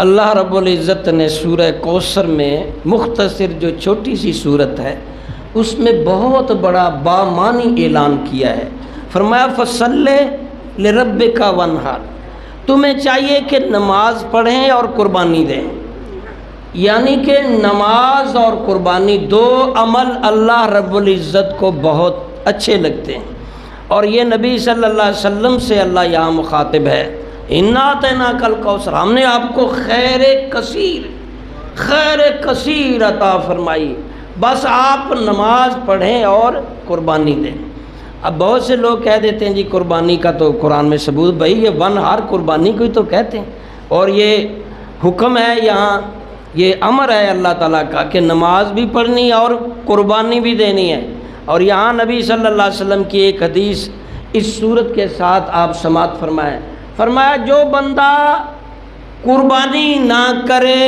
اللہ رب العزت نے سورہ کوثر میں مختصر جو چھوٹی سی صورت ہے اس میں بہت بڑا بامانی اعلان کیا ہے۔ فرمایا فصلی لربک وانحر، تمہیں چاہیے کہ نماز پڑھیں اور قربانی دیں، یعنی کہ نماز اور قربانی دو عمل اللہ رب العزت کو بہت اچھے لگتے ہیں، اور یہ نبی صلی اللہ علیہ وسلم سے اللہ یہاں مخاطب ہے، اِنَّا أَعْطَيْنَاكَ الْكَوْثَرَ، ہم نے آپ کو خیر کثیر عطا فرمائی، بس آپ نماز پڑھیں اور قربانی دیں۔ اب بہت سے لوگ کہہ دیتے ہیں جی قربانی کا تو قرآن میں ثبوت، بھائی یہ وانحر قربانی کو ہی تو کہتے ہیں، اور یہ حکم ہے یہاں، یہ امر ہے اللہ تعالیٰ کا کہ نماز بھی پڑھنی اور قربانی بھی دینی ہے۔ اور یہاں نبی صلی اللہ علیہ وسلم کی ایک حدیث اس صورت کے ساتھ آپ سماعت فرمائیں، فرمایا جو بندہ قربانی نہ کرے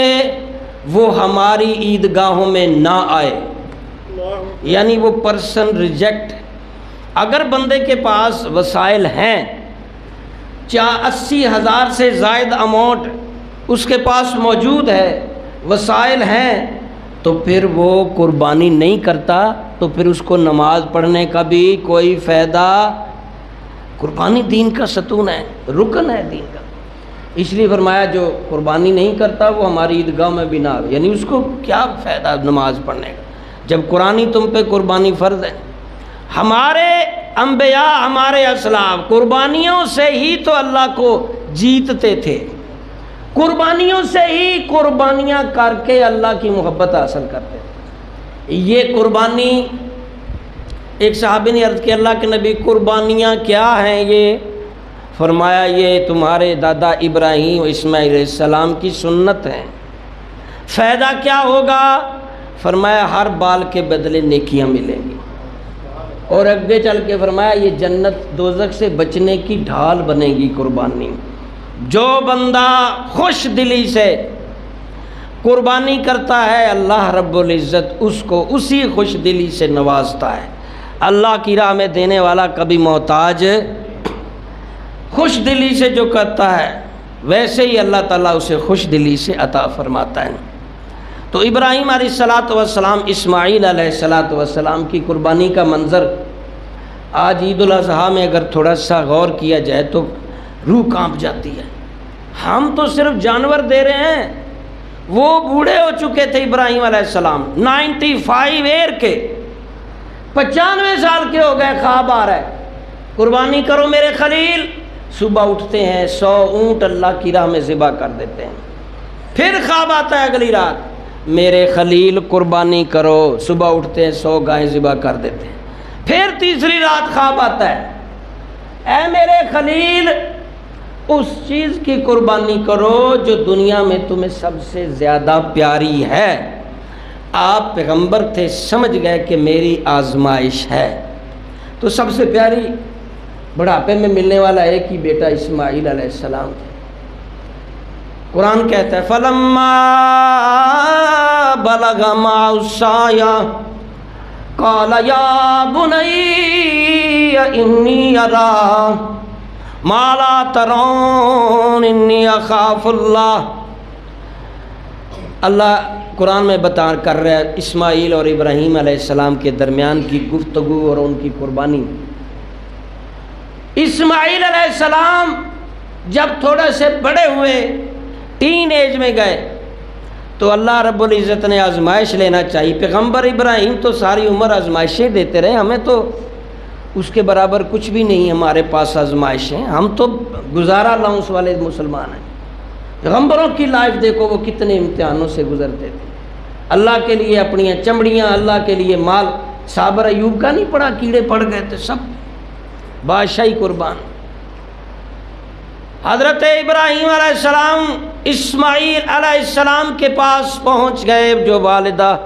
وہ ہماری عیدگاہوں میں نہ آئے، یعنی وہ پرسن ریجیکٹ۔ اگر بندے کے پاس وسائل ہیں، 80,000 سے زائد اماؤنٹ اس کے پاس موجود ہے، وسائل ہیں، تو پھر وہ قربانی نہیں کرتا، تو پھر اس کو نماز پڑھنے کا بھی کوئی فائدہ۔ قربانی دین کا ستون ہے، رکن ہے دین کا، اس لیے فرمایا جو قربانی نہیں کرتا وہ ہماری عیدگاہ میں بھی نہ آئے، یعنی اس کو کیا فائدہ نماز پڑھنے کا جب قرآنی تم پہ قربانی فرض ہے۔ ہمارے انبیاء، ہمارے اسلاف قربانیوں سے ہی تو اللہ کو جیتتے تھے، قربانیوں سے ہی قربانیاں کر کے اللہ کی محبت حاصل کرتے تھے۔ یہ قربانی، ایک صحابی نے عرض کیا اللہ کے نبی قربانیاں کیا ہیں یہ؟ فرمایا یہ تمہارے دادا ابراہیم و اسماعیل علیہ السلام کی سنت ہے۔ فائدہ کیا ہوگا؟ فرمایا ہر بال کے بدلے نیکیاں ملیں گی، اور آگے چل کے فرمایا یہ جنت دوزخ سے بچنے کی ڈھال بنے گی قربانی۔ جو بندہ خوش دلی سے قربانی کرتا ہے اللہ رب العزت اس کو اسی خوش دلی سے نوازتا ہے۔ اللہ کی راہ میں دینے والا کبھی محتاج، خوش دلی سے جو کرتا ہے ویسے ہی اللہ تعالیٰ اسے خوش دلی سے عطا فرماتا ہے۔ تو ابراہیم علیہ السلام، اسماعیل علیہ السلام کی قربانی کا منظر آج عید الاضحیٰ میں اگر تھوڑا سا غور کیا جائے تو روح کانپ جاتی ہے۔ ہم تو صرف جانور دے رہے ہیں، وہ بوڑھے ہو چکے تھے ابراہیم علیہ السلام، 95 ایئر کے، 95 سال کے ہو گئے، خواب آ رہا ہے قربانی کرو میرے خلیل، صبح اٹھتے ہیں 100 اونٹ اللہ کی راہ میں ذبح کر دیتے ہیں، پھر خواب آتا ہے اگلی رات میرے خلیل قربانی کرو، صبح اٹھتے ہیں 100 گائیں ذبح کر دیتے ہیں، پھر تیسری رات خواب آتا ہے اے میرے خلیل اس چیز کی قربانی کرو جو دنیا میں تمہیں سب سے زیادہ پیاری ہے۔ آپ پیغمبر تھے، سمجھ گئے کہ میری آزمائش ہے، تو سب سے پیاری بڑھاپے میں ملنے والا ایک ہی بیٹا اسماعیل علیہ السلام تھے۔ قرآن کہتا ہے فَلَمَّا بَلَغَ مَعَهُ السَّعْيَ قَالَ يَا بُنَيَّ إِنِّي أَرَىٰ مَا لَا تَرَوْنَ إِنِّي أَخَافُ اللَّهَ۔ اللہ قرآن میں بتا کر رہا ہے اسماعیل اور ابراہیم علیہ السلام کے درمیان کی گفتگو اور ان کی قربانی۔ اسماعیل علیہ السلام جب تھوڑے سے بڑے ہوئے، ٹین ایج میں گئے، تو اللہ رب العزت نے آزمائش لینا چاہیے۔ پیغمبر ابراہیم تو ساری عمر آزمائشیں دیتے رہے، ہمیں تو اس کے برابر کچھ بھی نہیں ہمارے پاس آزمائشیں، ہم تو گزارا لاؤنس والے مسلمان ہیں۔ پیغمبروں کی لائف دیکھو وہ کتنے امتحانوں سے گزرتے تھے، اللہ کے لیے اپنی چمڑیاں، اللہ کے لیے مال۔ صابر ایوب کا نہیں پڑا، کیڑے پڑ گئے تھے، سب بادشاہی قربان۔ حضرت ابراہیم علیہ السلام اسماعیل علیہ السلام کے پاس پہنچ گئے جو والدہ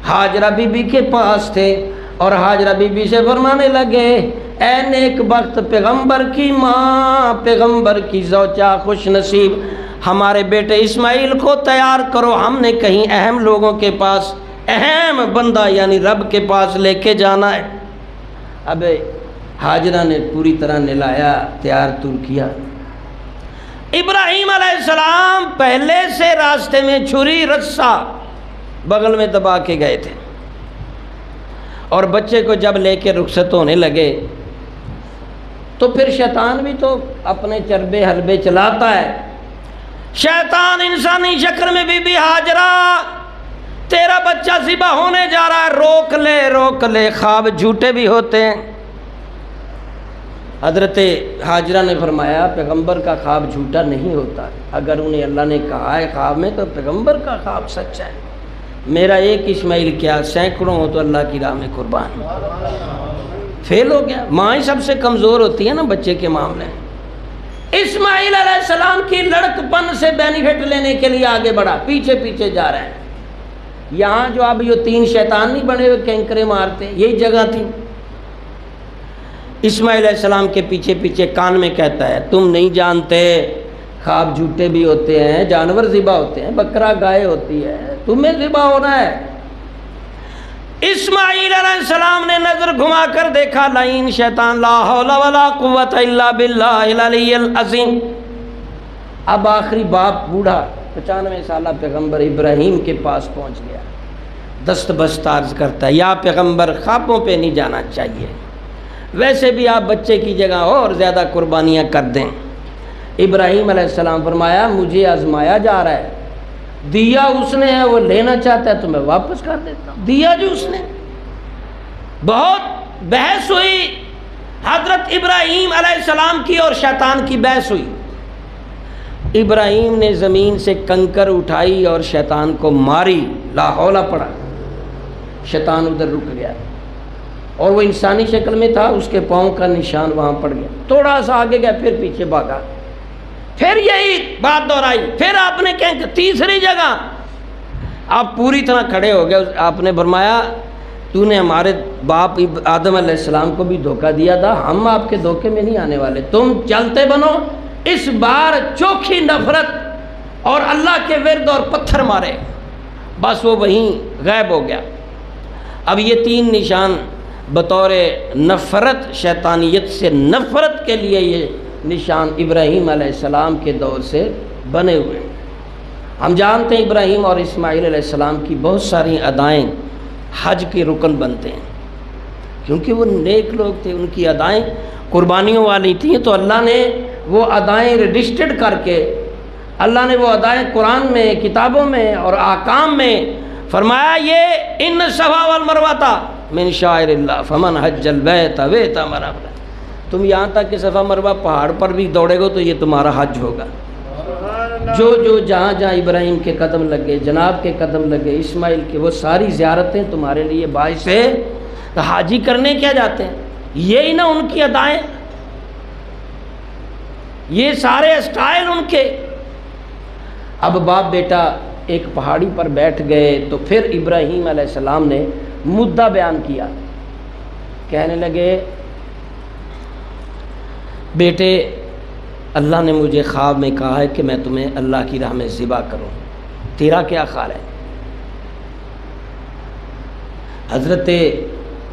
ہاجرہ بی بی کے پاس تھے، اور ہاجرہ بی بی سے فرمانے لگے اے نیک بخت پیغمبر کی ماں، پیغمبر کی زوجہ، خوش نصیب، ہمارے بیٹے اسماعیل کو تیار کرو، ہم نے کہیں اہم لوگوں کے پاس، اہم بندہ یعنی رب کے پاس لے کے جانا ہے۔ اب ہاجرہ نے پوری طرح نلایا، تیار تور کیا، ابراہیم علیہ السلام پہلے سے راستے میں چھری رسا بغل میں دبا کے گئے تھے، اور بچے کو جب لے کے رخصت ہونے لگے تو پھر شیطان بھی تو اپنے چربے حلبے چلاتا ہے۔ شیطان انسانی شکل میں بی بی ہاجرہ تیرا بچہ ذبح ہونے جا رہا ہے، روک لے، خواب جھوٹے بھی ہوتے ہیں۔ حضرت ہاجرہ نے فرمایا پیغمبر کا خواب جھوٹا نہیں ہوتا، اگر انہیں اللہ نے کہا ہے خواب میں تو پیغمبر کا خواب سچ ہے۔ میرا ایک اسماعیل کیا سینکڑوں ہو تو اللہ کی راہ میں قربان۔ فیل ہو گیا، ماں ہی سب سے کمزور ہوتی ہے نا بچے کے معاملے۔ اسماعیل علیہ السلام کی لڑک پن سے بینیفٹ لینے کے لیے آگے بڑھا، پیچھے جا رہے ہیں۔ یہاں جو اب یہ 3 شیطان نہیں بنے ہوئے کینکرے مارتے، یہی جگہ تھی۔ اسماعیل علیہ السلام کے پیچھے کان میں کہتا ہے تم نہیں جانتے خواب جھوٹے بھی ہوتے ہیں، جانور ذبح ہوتے ہیں، بکرا گائے ہوتی ہے، تمہیں ذبح ہونا ہے۔ اسماعیل علیہ السلام نے نظر گھما کر دیکھا، لعین شیطان لا حول ولا قوت الا باللہ العلی العظیم۔ اب آخری باپ بوڑھا 95 سالہ پیغمبر ابراہیم کے پاس پہنچ گیا، دست بست عرض کرتا ہے یا پیغمبر خوابوں پہ نہیں جانا چاہیے، ویسے بھی آپ بچے کی جگہ اور زیادہ قربانیاں کر دیں۔ ابراہیم علیہ السلام فرمایا مجھے آزمایا جا رہا ہے، دیا اس نے ہے، وہ لینا چاہتا ہے تو میں واپس کر دیتا ہوں، دیا جو اس نے۔ بہت بحث ہوئی، حضرت ابراہیم علیہ السلام کی اور شیطان کی بحث ہوئی۔ ابراہیم نے زمین سے کنکر اٹھائی اور شیطان کو ماری، لا حول پڑا، شیطان ادھر رک گیا، اور وہ انسانی شکل میں تھا، اس کے پاؤں کا نشان وہاں پڑ گیا، تھوڑا سا آگے گیا پھر پیچھے بھاگا، پھر یہی بات دہرائی، پھر آپ نے کہیں تیسری جگہ آپ پوری طرح کھڑے ہو گئے۔ آپ نے فرمایا تو نے ہمارے باپ آدم علیہ السلام کو بھی دھوکہ دیا تھا، ہم آپ کے دھوکے میں نہیں آنے والے، تم چلتے بنو۔ اس بار چوکھی نفرت اور اللہ کے ورد اور پتھر مارے، بس وہ وہیں غائب ہو گیا۔ اب یہ 3 نشان بطور نفرت، شیطانیت سے نفرت کے لیے یہ نشان ابراہیم علیہ السلام کے دور سے بنے ہوئے۔ ہم جانتے ہیں ابراہیم اور اسماعیل علیہ السلام کی بہت ساری ادائیں حج کے رکن بنتے ہیں، کیونکہ وہ نیک لوگ تھے، ان کی ادائیں قربانیوں والی تھیں، تو اللہ نے وہ ادائیں رجسٹرڈ کر کے، اللہ نے وہ ادائیں قرآن میں، کتابوں میں اور احکام میں فرمایا یہ ان صفا والمروہ من شعائر اللہ فمن حج البیت واعتمر۔ تم یہاں تک کہ صفا مروہ پہاڑ پر بھی دوڑے گو تو یہ تمہارا حج ہوگا۔ جو جہاں ابراہیم کے قدم لگے، جناب کے قدم لگے، اسماعیل کے، وہ ساری زیارتیں تمہارے لیے باعث ہے۔ حاجی کرنے کیا جاتے ہیں؟ یہی نا ان کی ادائیں، یہ سارے اسٹائل ان کے۔ اب باپ بیٹا ایک پہاڑی پر بیٹھ گئے تو پھر ابراہیم علیہ السلام نے مدعا بیان کیا، کہنے لگے بیٹے اللہ نے مجھے خواب میں کہا ہے کہ میں تمہیں اللہ کی راہ میں ذبح کروں، تیرا کیا خیال ہے؟ حضرت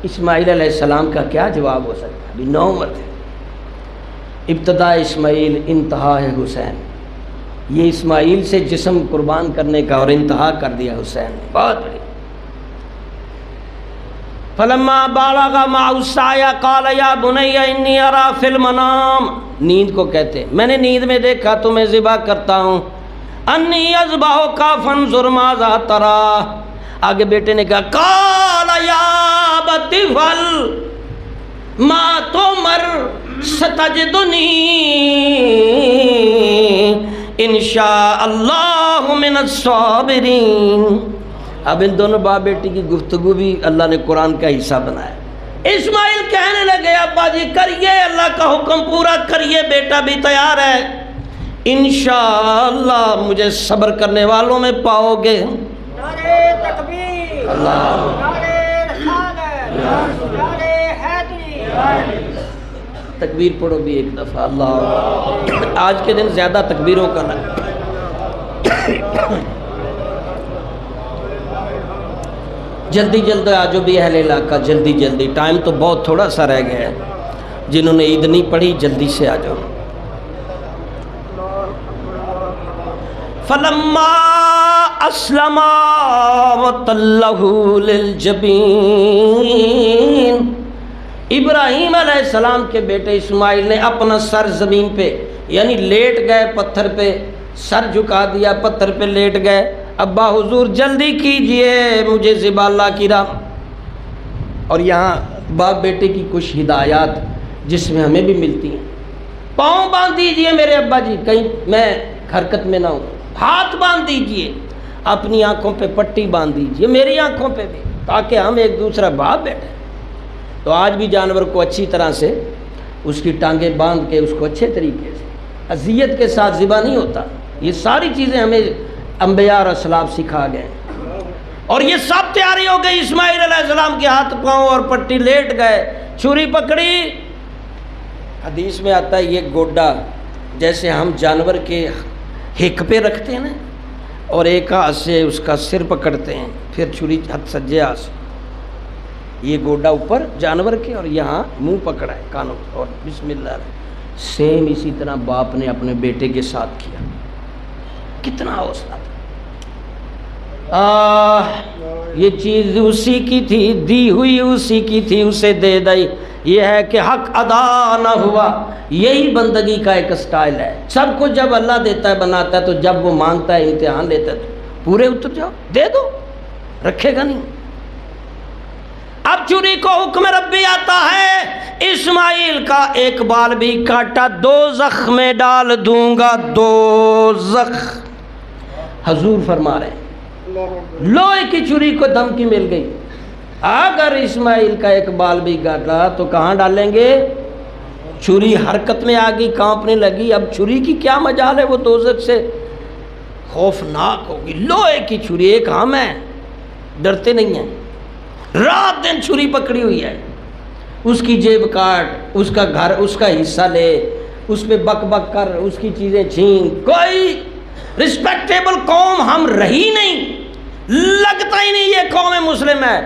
اسماعیل علیہ السلام کا کیا جواب ہو سکتا ہے؟ ابھی 9 عمر تھے۔ ابتدا اسماعیل انتہا ہے حسین، یہ اسماعیل سے جسم قربان کرنے کا اور انتہا کر دیا حسین نے، بہت بڑی۔ فلما بالغ معه السعي قال يا بني اني ارى في المنام، نیند کو کہتے ہیں، میں نے نیند میں دیکھا تمہیں ذبح کرتا ہوں، انی اذبحك فانظر ماذا ترى۔ آگے بیٹے نے کہا قال يا ابت افعل ما تؤمر ستجدنی ان شاء اللہ من الصابرین۔ اب ان دونوں باپ بیٹی کی گفتگو بھی اللہ نے قرآن کا حصہ بنایا۔ اسماعیل کہنے لگے ابا جی کریے، اللہ کا حکم پورا کریے، بیٹا بھی تیار ہے، انشاءاللہ مجھے صبر کرنے والوں میں پاؤ گے۔ نعرہ تکبیر، اللہ، نعرہ رسالت، نعرہ حیدری۔ تکبیر پڑھو بھی ایک دفعہ، اللہ۔ آج کے دن زیادہ تکبیروں کا نہ، جلدی جلدی آجو بھی اہل علاقہ، جلدی جلدی، ٹائم تو بہت تھوڑا سا رہ گیا ہے، جنہوں نے عید نہیں پڑھی جلدی سے آجو۔ فلما اسلما وتلہ للجبین، ابراہیم علیہ السلام کے بیٹے اسماعیل نے اپنا سر زمین پہ یعنی لیٹ گئے، پتھر پہ سر جھکا دیا، پتھر پہ لیٹ گئے، ابا حضور جلدی کیجئے مجھے ذبح اللہ کی راہ۔ اور یہاں باپ بیٹے کی کچھ ہدایات جس میں ہمیں بھی ملتی ہیں، پاؤں باندھ دیجئے میرے ابا جی کہیں میں حرکت میں نہ ہوں، ہاتھ باندھ دیجئے، اپنی آنکھوں پہ پٹی باندھ دیجئے، میری آنکھوں پہ بھی، تاکہ ہم ایک دوسرا باپ بیٹھے۔ تو آج بھی جانور کو اچھی طرح سے اس کی ٹانگیں باندھ کے اس کو اچھے طریقے سے اذیت کے ساتھ ذبح نہیں ہوتا۔ یہ ساری چیزیں ہمیں انبیاء اور اسلاف سکھا گئے، اور یہ سب تیاری ہو گئی۔ اسماعیل علیہ السلام کے ہاتھ پاؤں اور پٹی، لیٹ گئے، چھری پکڑی۔ حدیث میں آتا ہے یہ گوڈا جیسے ہم جانور کے ہک پہ رکھتے ہیں نا، اور ایک ہاتھ سے اس کا سر پکڑتے ہیں، پھر چھری ہاتھ سجے ہاتھ سے، یہ گوڈا اوپر جانور کے اور یہاں منہ پکڑا ہے کانوں اور بسم اللہ، سیم اسی طرح باپ نے اپنے بیٹے کے ساتھ کیا۔ کتنا حوصلہ تھا! یہ چیز اسی کی تھی، دی ہوئی اسی کی تھی، اسے دے دی۔ یہ ہے کہ حق ادا نہ ہوا، یہی بندگی کا ایک سٹائل ہے۔ سب کو جب اللہ دیتا ہے بناتا ہے، تو جب وہ مانگتا ہے امتحان لیتا ہے تو پورے اتر جاؤ، دے دو، رکھے گا نہیں۔ اب چھری کو حکم ربی آتا ہے، اسماعیل کا ایک بال بھی کاٹا دوزخ میں ڈال دوں گا، دوزخ۔ حضور فرما رہے ہیں لوہے کی چھری کو دھمکی مل گئی، اگر اسماعیل کا ایک بال بھی کاٹا تو کہاں ڈالیں گے؟ چھری حرکت میں آ گئی، کانپنے لگی، اب چھری کی کیا مجال ہے، وہ دوزخ سے خوفناک ہوگی۔ لوہے کی چھری، ایک ہم ہیں ڈرتے نہیں ہیں، رات دن چھری پکڑی ہوئی ہے، اس کی جیب کاٹ، اس کا گھر، اس کا حصہ لے، اس پہ بک بک کر، اس کی چیزیں چھین۔ کوئی رسپیکٹیبل قوم ہم رہی نہیں، لگتا ہی نہیں یہ قوم مسلم ہے۔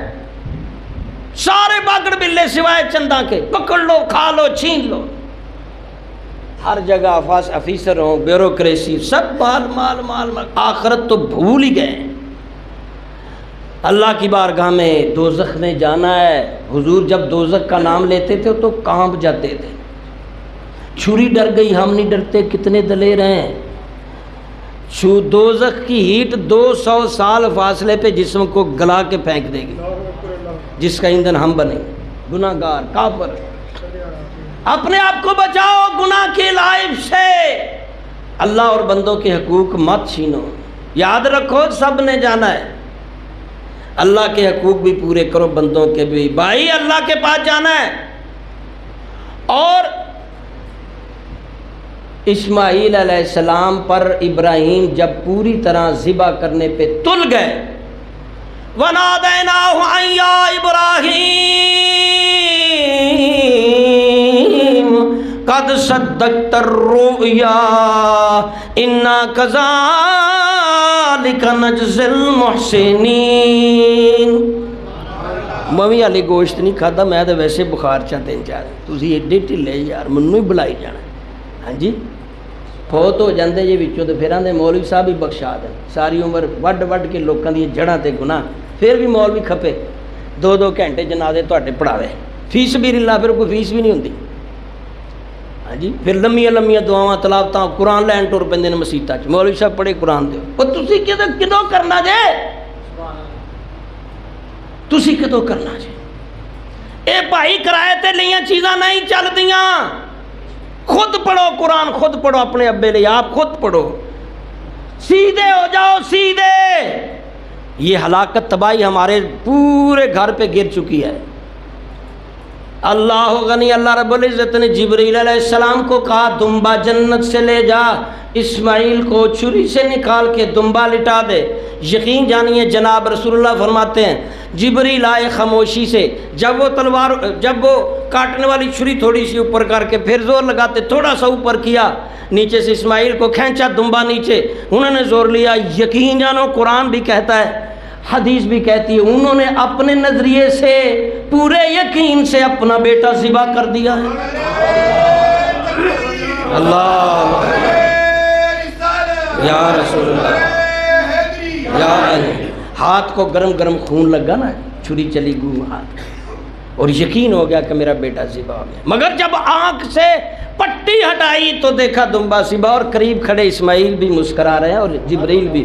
سارے باگڑ بلے سوائے چندہ کے، پکڑ لو، کھا لو، چھین لو، ہر جگہ افیسر ہوں، بیوروکریسی، سب مال مال مال مال، آخرت تو بھول ہی گئے۔ اللہ کی بارگاہ میں دوزخ میں جانا ہے۔ حضور جب دوزخ کا نام لیتے تھے تو کانپ جاتے تھے۔ چھری ڈر گئی، ہم نہیں ڈرتے، کتنے دلیر ہیں۔ دوزخ کی ہیٹ 200 سال فاصلے پہ جسم کو گلا کے پھینک دے گی، جس کا ایندھن ہم بنے، گناہ گار، کافر۔ اپنے آپ کو بچاؤ گناہ کی لائف سے، اللہ اور بندوں کے حقوق مت چھینو۔ یاد رکھو سب نے جانا ہے، اللہ کے حقوق بھی پورے کرو، بندوں کے بھی۔ بھائی اللہ کے پاس جانا ہے۔ اور اسماعیل علیہ السلام پر ابراہیم جب پوری طرح ذبح کرنے پہ تل گئے، وَنَادَيْنَاهُ أَن يَا إِبْرَاهِيمُ قَدْ صَدَّقْتَ الرُّؤْيَا إِنَّا كَذَلِكَ نَجْزِي الْمُحْسِنِينَ۔ ممی علی گوشت نہیں کھاتا، میں تو ویسے بخار چا 3-4، تسی ایڈے ڈھلے یار، منوں ہی بلائی جانا۔ ہاں جی، فوت ہو جاندے جی وچوں تے پھر آندے مولوی صاحب ہی بخشا دیں، ساری عمر وڈ وڈ کے لوکاں دی جڑاں تے گناہ، پھر بھی مولوی کھپے 2-2 گھنٹے جنازے تواڈے پڑھاوے، فیس بھی اللہ، پھر کوئی فیس بھی نہیں ہوندی۔ ہاں جی، پھر لمیاں لمیاں دعاواں تلاوتاں، قرآن لین ٹر پیندے نے مسیتاں چ، مولوی صاحب پڑھے قرآن دیو، او تسی کدوں کرنا جے؟ تسی کدوں کرنا جے؟ اے بھائی کرائے تے لیاں چیزاں نہیں چلدیاں، خود پڑھو قرآن، خود پڑھو، اپنے ابے لے آپ خود پڑھو، سیدھے ہو جاؤ، سیدھے۔ یہ ہلاکت تباہی ہمارے پورے گھر پہ گر چکی ہے۔ اللہ غنی، اللہ رب العزت نے جبریل علیہ السلام کو کہا دمبا جنت سے لے جا، اسماعیل کو چھری سے نکال کے دمبا لٹا دے۔ یقین جانیے جناب رسول اللہ فرماتے ہیں جبریل آئے خاموشی سے، جب وہ کاٹنے والی چھری تھوڑی سی اوپر کر کے پھر زور لگاتے، تھوڑا سا اوپر کیا، نیچے سے اسماعیل کو کھینچا دمبا نیچے، انہوں نے زور لیا۔ یقین جانو قرآن بھی کہتا ہے، حدیث بھی کہتی ہے، انہوں نے اپنے نظریے سے پورے یقین سے اپنا بیٹا ذبح کر دیا ہے۔ اللہ یا رسول اللہ یا علی۔ ہاتھ کو گرم گرم خون لگا نا، چھری چلی گو ہاتھ، اور یقین ہو گیا کہ میرا بیٹا ذبح ہو گیا۔ مگر جب آنکھ سے پٹی ہٹائی تو دیکھا دمبا ذبح، اور قریب کھڑے اسماعیل بھی مسکرا رہے ہیں اور جبرائیل بھی۔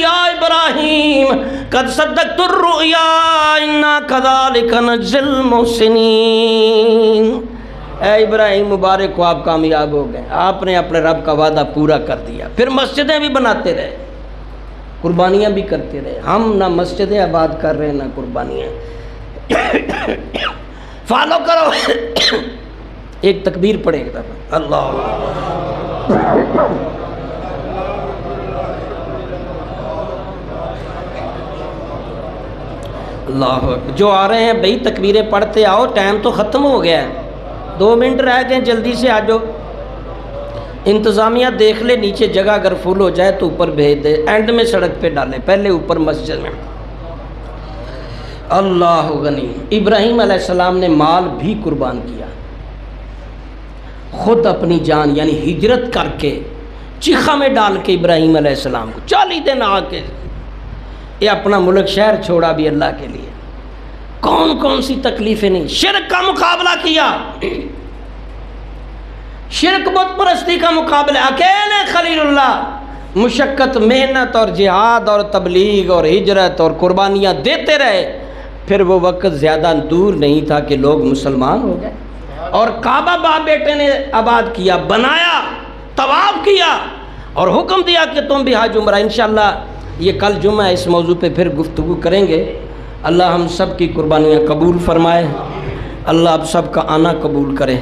یا ابراہیم قد صدقت الرؤیا انا کذالک نجزی المحسنین۔ اے ابراہیم مبارک کو، آپ کامیاب ہو گئے، آپ نے اپنے رب کا وعدہ پورا کر دیا۔ پھر مسجدیں بھی بناتے رہے، قربانیاں بھی کرتے رہے۔ ہم نہ مسجدیں آباد کر رہے ہیں نہ قربانیاں۔ فالو کرو۔ ایک تکبیر پڑھے ایک دفعہ، اللہ اللہ اکبر۔ جو آ رہے ہیں بھئی تکبیریں پڑھتے آؤ، ٹائم تو ختم ہو گیا ہے، 2 منٹ رہ گئے، جلدی سے آ جاؤ۔ انتظامیہ دیکھ لے نیچے جگہ اگر فل ہو جائے تو اوپر بھیج دے، اینڈ میں سڑک پہ ڈالے، پہلے اوپر مسجد میں۔ اللہ غنی۔ ابراہیم علیہ السلام نے مال بھی قربان کیا، خود اپنی جان یعنی ہجرت کر کے چیخا میں ڈال کے ابراہیم علیہ السلام کو 40 دن آ کے یہ اپنا ملک شہر چھوڑا بھی اللہ کے لیے۔ کون کون سی تکلیفیں نہیں، شرک کا مقابلہ کیا، شرک بت پرستی کا مقابلہ، اکیلے خلیل اللہ مشقت، محنت اور جہاد اور تبلیغ اور ہجرت اور قربانیاں دیتے رہے۔ پھر وہ وقت زیادہ دور نہیں تھا کہ لوگ مسلمان ہو گئے، اور کعبہ باپ بیٹے نے آباد کیا، بنایا، طواف کیا، اور حکم دیا کہ تم بھی حج عمرہ۔ انشاءاللہ یہ کل جمعہ ہے، اس موضوع پہ پھر گفتگو کریں گے۔ اللہ ہم سب کی قربانیاں قبول فرمائے، اللہ اب سب کا آنا قبول کرے۔